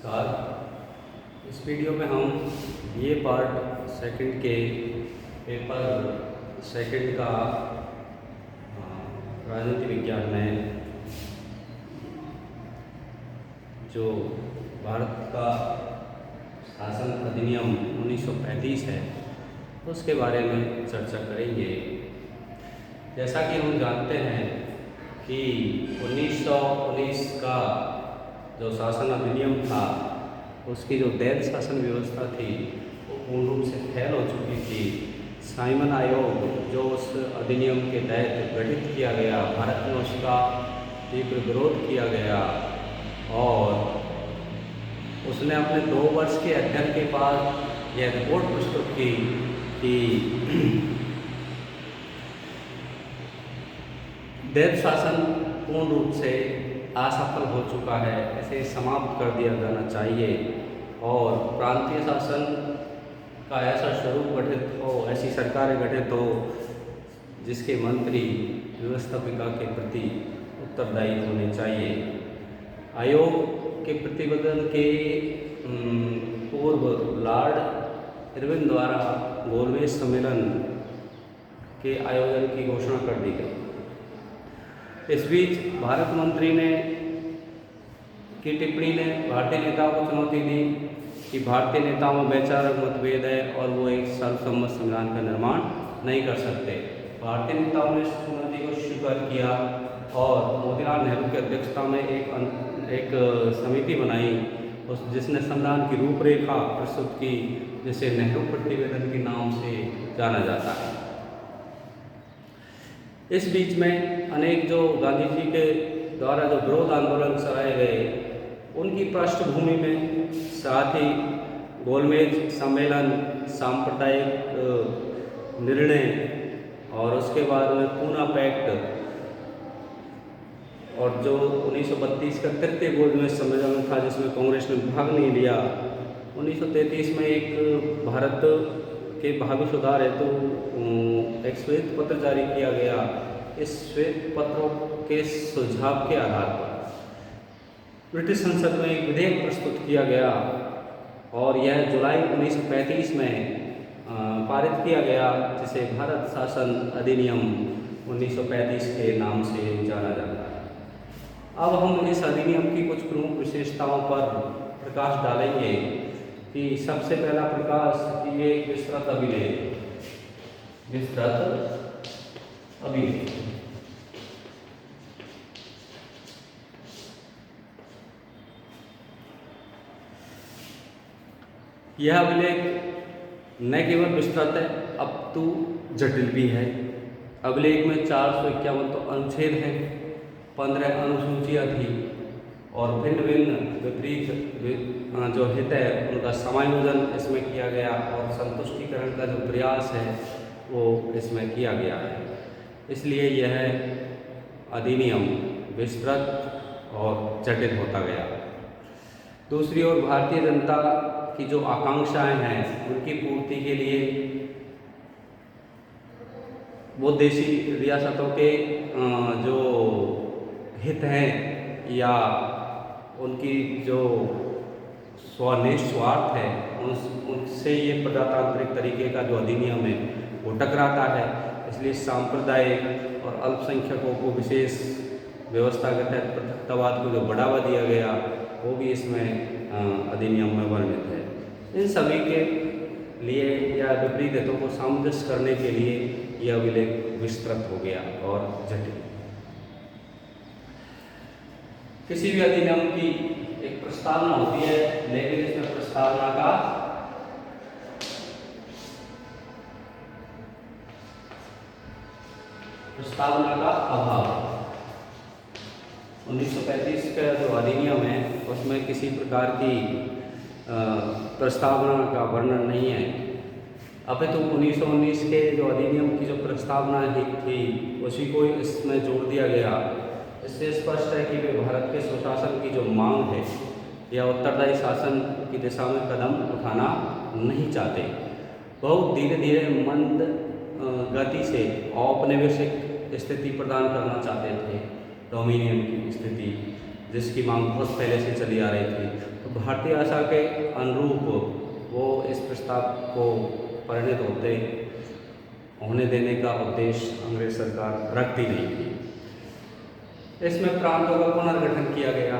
नमस्कार। इस वीडियो में हम ये पार्ट सेकंड के पेपर सेकंड का राजनीति विज्ञान में जो भारत का शासन अधिनियम 1935 है उसके बारे में चर्चा करेंगे। जैसा कि हम जानते हैं कि 1919 का जो शासन अधिनियम था उसकी जो दैत शासन व्यवस्था थी वो पूर्ण रूप से फैल हो चुकी थी। साइमन आयोग जो उस अधिनियम के तहत गठित किया गया, भारत में उसका तीव्र विरोध किया गया और उसने अपने 2 वर्ष के अध्ययन के बाद यह रिपोर्ट प्रस्तुत की कि दैत शासन पूर्ण रूप से असफल हो चुका है, इसे समाप्त कर दिया जाना चाहिए और प्रांतीय शासन का ऐसा स्वरूप गठित हो, ऐसी सरकारें गठित हो जिसके मंत्री व्यवस्थापिका के प्रति उत्तरदायी होने चाहिए। आयोग के प्रतिवेदन के पूर्व लॉर्ड इरविन द्वारा गोलमेज सम्मेलन के आयोजन की घोषणा कर दी गई। इस बीच भारत मंत्री की टिप्पणी ने भारतीय नेताओं को चुनौती दी कि भारतीय नेताओं में वैचारिक मतभेद है और वो एक सर्वसम्मत संविधान का निर्माण नहीं कर सकते। भारतीय नेताओं ने इस चुनौती को स्वीकार किया और मोतीलाल नेहरू की अध्यक्षता में एक समिति बनाई जिसने संविधान की रूपरेखा प्रस्तुत की, जिसे नेहरू प्रतिवेदन के नाम से जाना जाता है। इस बीच में अनेक जो गांधी जी के द्वारा जो विरोध आंदोलन चलाए गए उनकी पृष्ठभूमि में साथ ही गोलमेज सम्मेलन, सांप्रदायिक निर्णय और उसके बाद में पूना पैक्ट और जो 1932 का तृतीय गोलमेज सम्मेलन था जिसमें कांग्रेस ने भाग नहीं लिया। 1933 में एक भारत के भावी सुधार हेतु एक श्वेत पत्र जारी किया गया। इस श्वेत पत्रों के सुझाव के आधार पर ब्रिटिश संसद में एक विधेयक प्रस्तुत किया गया और यह जुलाई 1935 में पारित किया गया, जिसे भारत शासन अधिनियम 1935 के नाम से जाना जाता है। अब हम इस अधिनियम की कुछ प्रमुख विशेषताओं पर प्रकाश डालेंगे कि सबसे पहला प्रकाश कि ये विस्तृत अभिलेख यह अभिलेख न केवल विस्तृत है अपितु जटिल भी है। अभिलेख में 451 तो अनुच्छेद हैं, 15 अनुसूचियाँ थी और भिन्न भिन्न विपरीत जो हित है उनका समायोजन इसमें किया गया और संतुष्टिकरण का जो प्रयास है वो इसमें किया गया है। इसलिए यह अधिनियम विस्तृत और जटिल होता गया। दूसरी ओर भारतीय जनता की जो आकांक्षाएं हैं उनकी पूर्ति के लिए वो देशी रियासतों के जो हित हैं या उनकी जो स्वनिष्ठ स्वार्थ है उनसे ये प्रजातांत्रिक तरीके का जो अधिनियम है वो टकराता है। इसलिए सांप्रदायिक और अल्पसंख्यकों को विशेष व्यवस्था के तहत पृथकतावाद को जो बढ़ावा दिया गया वो भी इसमें अधिनियम में वर्णित है। इन सभी के लिए या विपरीत हितों को सामंजस्य करने के लिए यह अभिलेख विस्तृत हो गया और जटिल। किसी भी अधिनियम की एक प्रस्तावना होती है, लेकिन इसमें प्रस्तावना का अभाव। 1935 का जो अधिनियम है उसमें किसी प्रकार की प्रस्तावना का वर्णन नहीं है। अपितु 1919 के जो अधिनियम की जो प्रस्तावना थी उसी को इसमें जोड़ दिया गया। इससे स्पष्ट है कि वे भारत के सुशासन की जो मांग है या उत्तरदायी शासन की दिशा में कदम उठाना नहीं चाहते। बहुत धीरे धीरे मंद गति से औपनिवेशिक स्थिति प्रदान करना चाहते थे, डोमिनियन की स्थिति। जिसकी मांग बहुत पहले से चली आ रही थी। तो भारतीय आशा के अनुरूप वो इस प्रस्ताव को परिणत होने देने का उद्देश्य अंग्रेज सरकार रखती नहीं थी। इसमें प्रांतों का पुनर्गठन किया गया।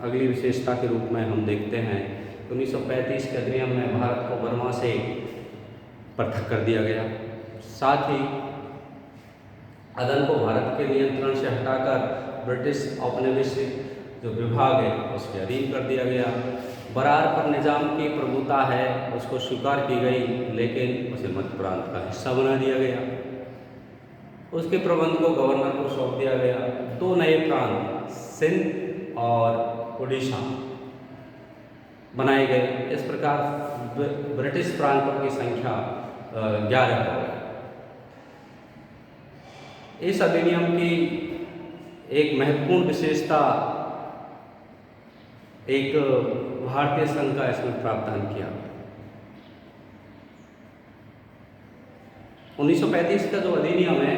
अगली विशेषता के रूप में हम देखते हैं 1935 के अधिनियम में भारत को बर्मा से पृथक कर दिया गया। साथ ही अदन को भारत के नियंत्रण से हटाकर ब्रिटिश औपनिवेशिक जो विभाग है उसके अधीन कर दिया गया। बरार पर निजाम की प्रभुता है उसको स्वीकार की गई, लेकिन उसे मध्य प्रांत का हिस्सा बना दिया गया। उसके प्रबंध को गवर्नर को सौंप दिया गया। 2 नए प्रांत सिंध और उड़ीसा बनाए गए। इस प्रकार ब्रिटिश प्रांतों की संख्या 11 हो गई। इस अधिनियम की एक महत्वपूर्ण विशेषता एक भारतीय संघ का इसमें प्रावधान किया। 1935 का जो अधिनियम है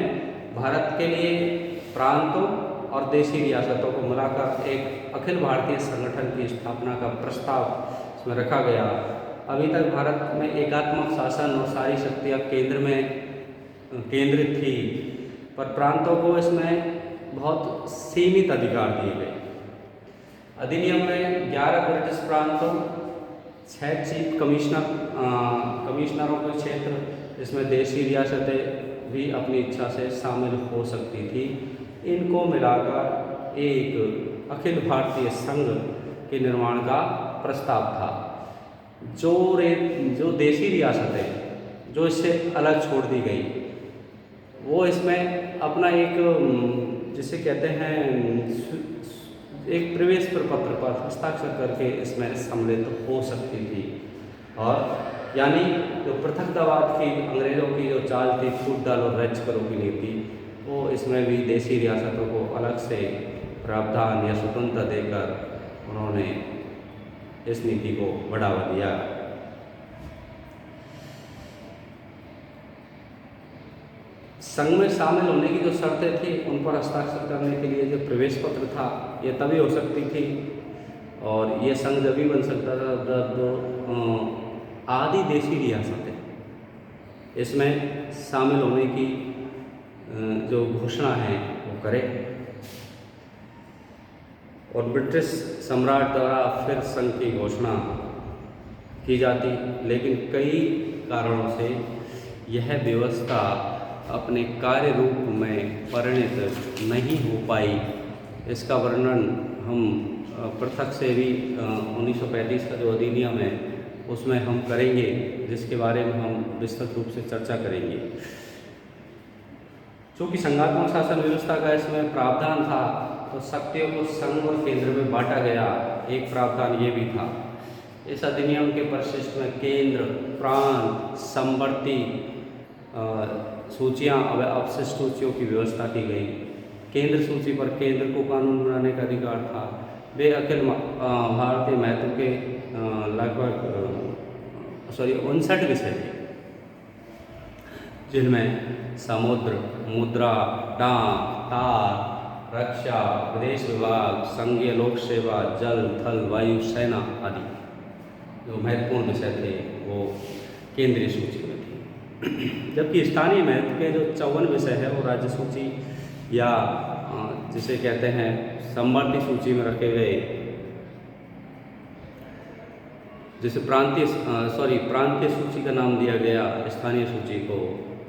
भारत के लिए प्रांतों और देशी रियासतों को मिलाकर एक अखिल भारतीय संगठन की स्थापना का प्रस्ताव इसमें रखा गया। अभी तक भारत में एकात्मक शासन और सारी शक्तियाँ केंद्र में केंद्रित थी, पर प्रांतों को इसमें बहुत सीमित अधिकार दिए गए। अधिनियम में 11 ब्रिटिश प्रांतों, 6 चीफ कमिश्नरों के क्षेत्र, इसमें देशी रियासतें भी अपनी इच्छा से शामिल हो सकती थी। इनको मिलाकर एक अखिल भारतीय संघ के निर्माण का प्रस्ताव था। जो देशी रियासतें जो इससे अलग छोड़ दी गई, वो इसमें अपना एक जिसे कहते हैं एक प्रवेश प्रपत्र पर हस्ताक्षर करके इसमें सम्मिलित हो सकती थी। और यानी जो पृथकवाद की अंग्रेज़ों की जो चाल थी, फूट डालो और रच करो की नीति, वो इसमें भी देशी रियासतों को अलग से प्रावधान या स्वतंत्रता देकर उन्होंने इस नीति को बढ़ावा दिया। संघ में शामिल होने की जो शर्तें थी उन पर हस्ताक्षर करने के लिए जो प्रवेश पत्र था ये तभी हो सकती थी, और ये संघ जब भी बन सकता था जब आदि देशी रियासतें इसमें शामिल होने की जो घोषणा है वो करे, और ब्रिटिश सम्राट द्वारा फिर संघ की घोषणा की जाती। लेकिन कई कारणों से यह व्यवस्था अपने कार्य रूप में परिणत नहीं हो पाई। इसका वर्णन हम पृथक से भी 1935 का जो अधिनियम है उसमें हम करेंगे, जिसके बारे में हम विस्तृत रूप से चर्चा करेंगे। चूँकि संघात्मक शासन व्यवस्था का इसमें प्रावधान था, तो शक्तियों को संघ और केंद्र में बांटा गया। एक प्रावधान ये भी था। इस अधिनियम के परिशिष्ट में केंद्र, प्रांत, समवर्ती सूचियाँ और अवशिष्ट सूचियों की व्यवस्था की गई। केंद्र सूची पर केंद्र को कानून बनाने का अधिकार था। वे अखिल भारतीय महत्व के लगभग 59 विषय थे, जिनमें समुद्र, मुद्रा, डाक, तार, रक्षा, विदेश विभाग, संघीय लोक सेवा, जल, थल, वायु, सेना आदि जो महत्वपूर्ण विषय थे वो केंद्रीय सूची में थे। जबकि स्थानीय महत्व के जो 54 विषय है वो राज्य सूची या जिसे कहते हैं समवर्ती सूची में रखे गए, जिसे प्रांतीय सूची का नाम दिया गया स्थानीय सूची को।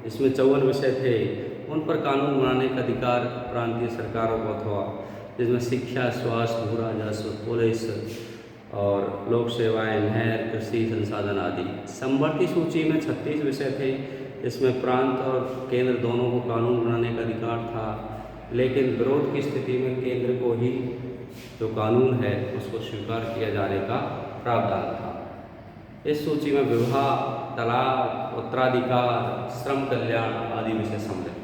इसमें 54 विषय थे, उन पर कानून बनाने का अधिकार प्रांतीय सरकारों को था, जिसमें शिक्षा, स्वास्थ्य, भू राजस्व, पुलिस और लोक सेवाएं, नहर, कृषि संसाधन आदि। समवर्ती सूची में 36 विषय थे। इसमें प्रांत और केंद्र दोनों को कानून बनाने का अधिकार था, लेकिन विरोध की स्थिति में केंद्र को ही जो कानून है उसको स्वीकार किया जाने का प्रावधान था। इस सूची में विवाह, तलाक, उत्तराधिकार, श्रम कल्याण आदि विषय सम्मिलित थे।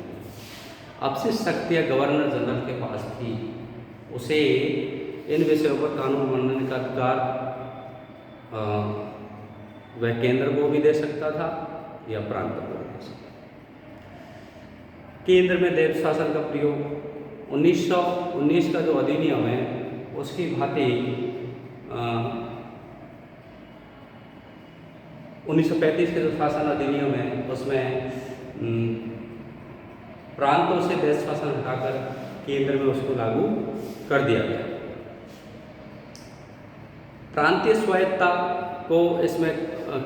अवशिष्ट शक्तियाँ गवर्नर जनरल के पास थी, उसे इन विषयों पर कानून बनाने का अधिकार वह केंद्र को भी दे सकता था या प्रांत को भी दे सकता था। केंद्र में देव शासन का प्रयोग 1919 का जो अधिनियम है उसकी भांति 1935 के जो शासन अधिनियम है उसमें प्रांतों से देश शासन हटाकर केंद्र में उसको लागू कर दिया गया। प्रांतीय स्वायत्तता को इसमें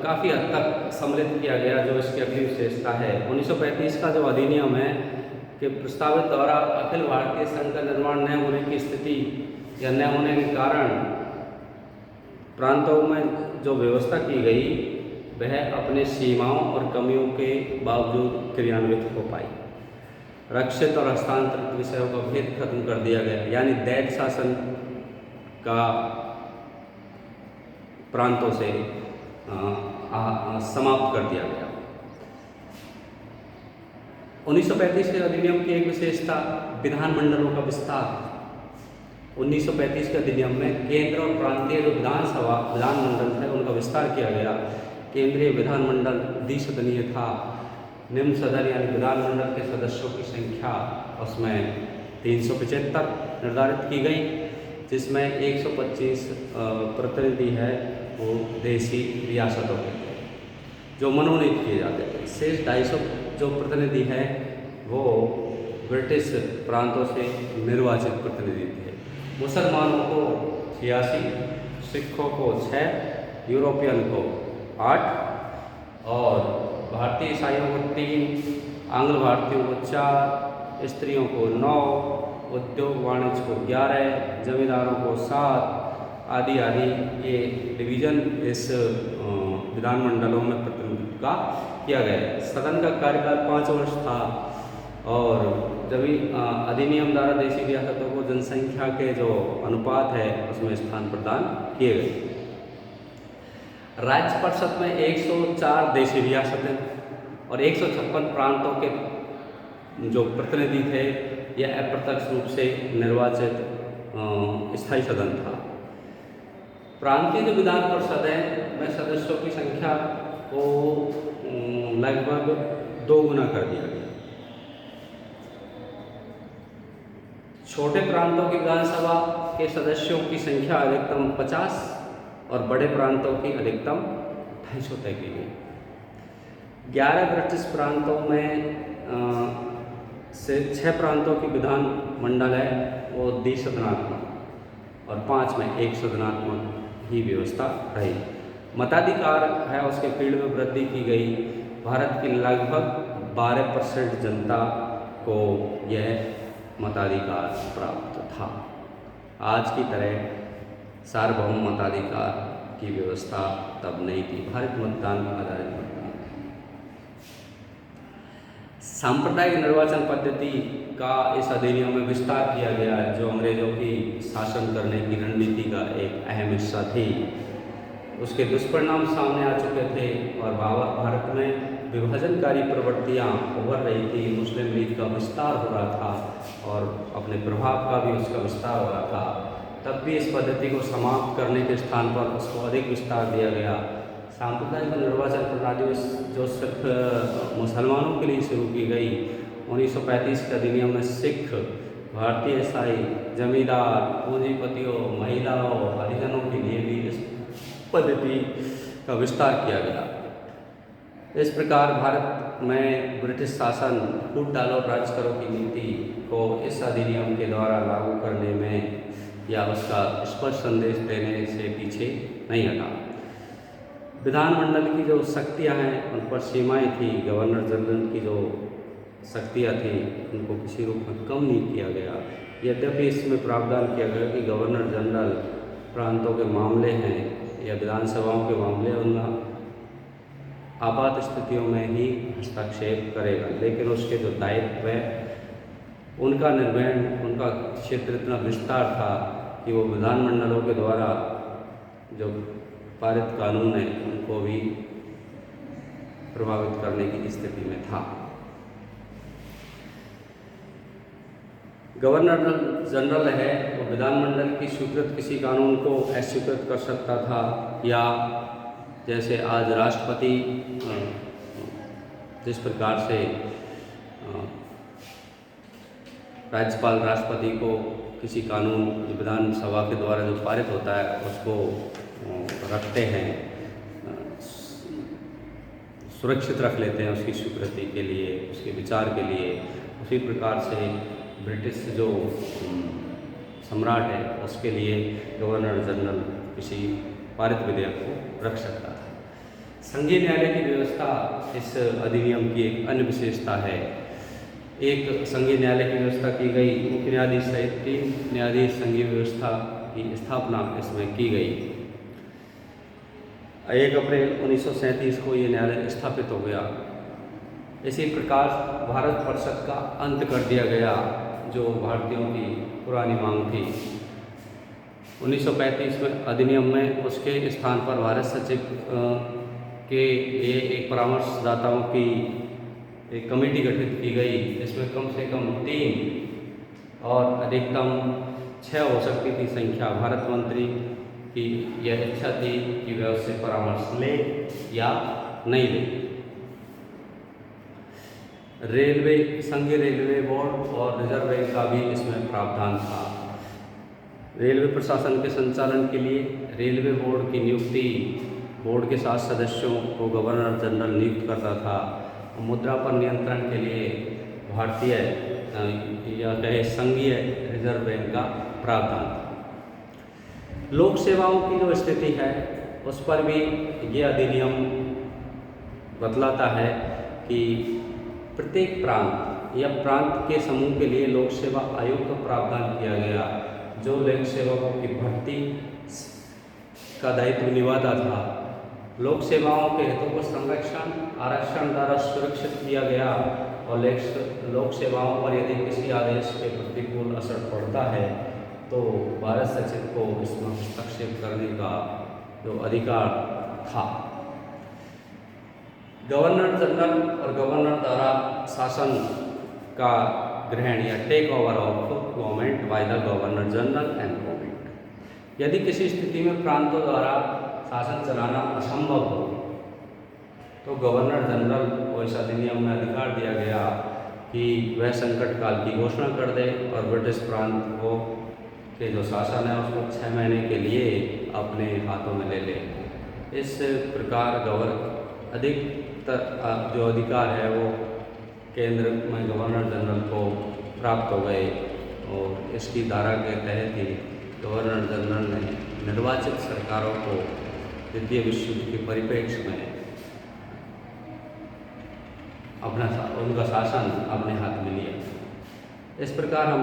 काफ़ी हद तक सम्मिलित किया गया। जो इसकी अगली विशेषता है 1935 का जो अधिनियम है कि प्रस्तावित द्वारा अखिल भारतीय संघ का निर्माण न होने की स्थिति या न होने के कारण प्रांतों में जो व्यवस्था की गई वह अपने सीमाओं और कमियों के बावजूद क्रियान्वित हो पाई। रक्षित और हस्तांतरित विषयों का भेद खत्म कर दिया गया, यानी दैट शासन का प्रांतों से समाप्त कर दिया गया। 1935 के अधिनियम की एक विशेषता विधानमंडलों का विस्तार। 1935 के अधिनियम में केंद्र और प्रांतीय जो विधानमंडल थे उनका विस्तार किया गया। केंद्रीय विधानमंडल द्विसदनीय था। निम्न सदन यानी विधानमंडल के सदस्यों की संख्या उसमें 375 निर्धारित की गई, जिसमें 125 प्रतिनिधि है वो देशी रियासतों के थे जो मनोनीत किए जाते थे। शेष 250 जो प्रतिनिधि हैं वो ब्रिटिश प्रांतों से निर्वाचित प्रतिनिधि थे। मुसलमानों को 86, सिखों को 6, यूरोपियन को 8 और भारतीय ईसाइयों को 3, आंग्ल भारतीयों को 4, स्त्रियों को 9, उद्योग वाणिज्य को 11, जमींदारों को 7 आदि आदि ये डिवीज़न इस विधानमंडलों में प्रतिनिधित्व का किया गया। सदन का कार्यकाल 5 वर्ष था और जब अधिनियम द्वारा देशी रियासतों को जनसंख्या के जो अनुपात है उसमें स्थान प्रदान किए गए। राज्य परिषद में 104 देशी रियासतें और 156 प्रांतों के जो प्रतिनिधि थे यह अप्रत्यक्ष रूप से निर्वाचित स्थायी सदन था। प्रांतीय जो विधान परिषद है में सदस्यों की संख्या को लगभग 2 गुना कर दिया गया। छोटे प्रांतों की विधानसभा के सदस्यों की संख्या अधिकतम 50 और बड़े प्रांतों की अधिकतम 250 तय की गई। 11 ब्रिटिश प्रांतों में से 6 प्रांतों की विधान मंडल है वो द्विसदनात्मक और 5 में एक सदनात्मक ही व्यवस्था रही। मताधिकार है उसके फील्ड में वृद्धि की गई। भारत की लगभग 12% जनता को यह मताधिकार प्राप्त था। आज की तरह सार्वभौम मताधिकार की व्यवस्था तब नहीं थी। भारत मतदान आधारित मतदान। सांप्रदायिक निर्वाचन पद्धति का इस अधिनियम में विस्तार किया गया, जो अंग्रेजों की शासन करने की रणनीति का एक अहम हिस्सा थी। उसके दुष्परिणाम सामने आ चुके थे और भारत में विभाजनकारी प्रवृत्तियाँ उभर रही थी। मुस्लिम लीग का विस्तार हो रहा था और अपने प्रभाव का भी उसका विस्तार हो रहा था। तब भी इस पद्धति को समाप्त करने के स्थान पर उसको अधिक विस्तार दिया गया। सांप्रदायिक निर्वाचन प्रणाली जो सिर्फ मुसलमानों के लिए शुरू की गई, 1935 के अधिनियम में सिख, भारतीय ईसाई, जमींदार, पूंजीपतियों, महिलाओं, हरिजनों के लिए भी इस पद्धति का विस्तार किया गया। इस प्रकार भारत में ब्रिटिश शासन लूट डालो राज करो की नीति को इस अधिनियम के द्वारा लागू करने में या उसका स्पष्ट संदेश देने से पीछे नहीं हटा। विधानमंडल की जो शक्तियाँ हैं उन पर सीमाएँ थी। गवर्नर जनरल की जो शक्तियाँ थी उनको किसी रूप में कम नहीं किया गया। यद्यपि इसमें प्रावधान किया गया कि गवर्नर जनरल प्रांतों के मामले हैं या विधानसभाओं के मामले उनमें आपात स्थितियों में ही हस्तक्षेप करेगा, लेकिन उसके जो दायित्व है उनका निर्वहन, उनका क्षेत्र इतना विस्तार था कि वो विधानमंडलों के द्वारा जो पारित कानून है उनको भी प्रभावित करने की स्थिति में था। गवर्नर जनरल है वो विधानमंडल की स्वीकृत किसी कानून को अस्वीकृत कर सकता था, या जैसे आज राष्ट्रपति जिस प्रकार से राज्यपाल राष्ट्रपति को किसी कानून विधानसभा के द्वारा जो पारित होता है उसको रखते हैं, सुरक्षित रख लेते हैं उसकी स्वीकृति के लिए, उसके विचार के लिए। उसी प्रकार से ब्रिटिश जो सम्राट है उसके लिए गवर्नर जनरल किसी पारित विधेयक को रख सकता है। संघीय न्यायालय की व्यवस्था इस अधिनियम की एक अन्य विशेषता है। एक संघीय न्यायालय की व्यवस्था की गई, मुख्य न्यायाधीश सहित 3 न्यायाधीश संघीय व्यवस्था की स्थापना इसमें की गई। 1 अप्रैल 1937 को ये न्यायालय स्थापित हो गया। इसी प्रकार भारत परिषद का अंत कर दिया गया, जो भारतीयों की पुरानी मांग थी। 1935 में अधिनियम में उसके स्थान पर भारत सचिव के लिए एक परामर्शदाताओं की एक कमेटी गठित की गई, जिसमें कम से कम 3 और अधिकतम 6 हो सकती थी संख्या। भारत मंत्री की यह इच्छा थी कि वह उससे परामर्श ले या नहीं ले। रेलवे, संघीय रेलवे बोर्ड और रिजर्व बैंक का भी इसमें प्रावधान था। रेलवे प्रशासन के संचालन के लिए रेलवे बोर्ड की नियुक्ति बोर्ड के 7 सदस्यों को गवर्नर जनरल नियुक्त करता था। मुद्रा पर नियंत्रण के लिए भारतीय या कहे संघीय रिजर्व बैंक का प्रावधान था। लोक सेवाओं की जो स्थिति है उस पर भी ये अधिनियम बतलाता है कि प्रत्येक प्रांत या प्रांत के समूह के लिए लोक सेवा आयोग का प्रावधान किया गया, जो लोक सेवकों की भर्ती का दायित्व निभाता था। लोक सेवाओं के हितों को संरक्षण आरक्षण द्वारा सुरक्षित किया गया और लोक सेवाओं पर यदि किसी आदेश के प्रतिकूल असर पड़ता है तो भारत सचिव को इसमें हस्तक्षेप करने का जो अधिकार था। गवर्नर जनरल और गवर्नर द्वारा शासन का ग्रहण या take over of government by the governor general and government. यदि किसी स्थिति में प्रांतों द्वारा शासन चलाना असंभव हो तो गवर्नर जनरल को इस अधिनियम में अधिकार दिया गया कि वह संकट काल की घोषणा कर दे और ब्रिटिश प्रांत को के जो शासन है उसको 6 महीने के लिए अपने हाथों में ले ले। इस प्रकार अधिकतर जो अधिकार है वो केंद्र में गवर्नर जनरल को प्राप्त हो गए और इसकी धारा के तहत ही गवर्नर जनरल ने निर्वाचित सरकारों को द्वितीय विश्व युद्ध के परिप्रेक्ष्य में उनका शासन अपने हाथ में लिया। इस प्रकार हम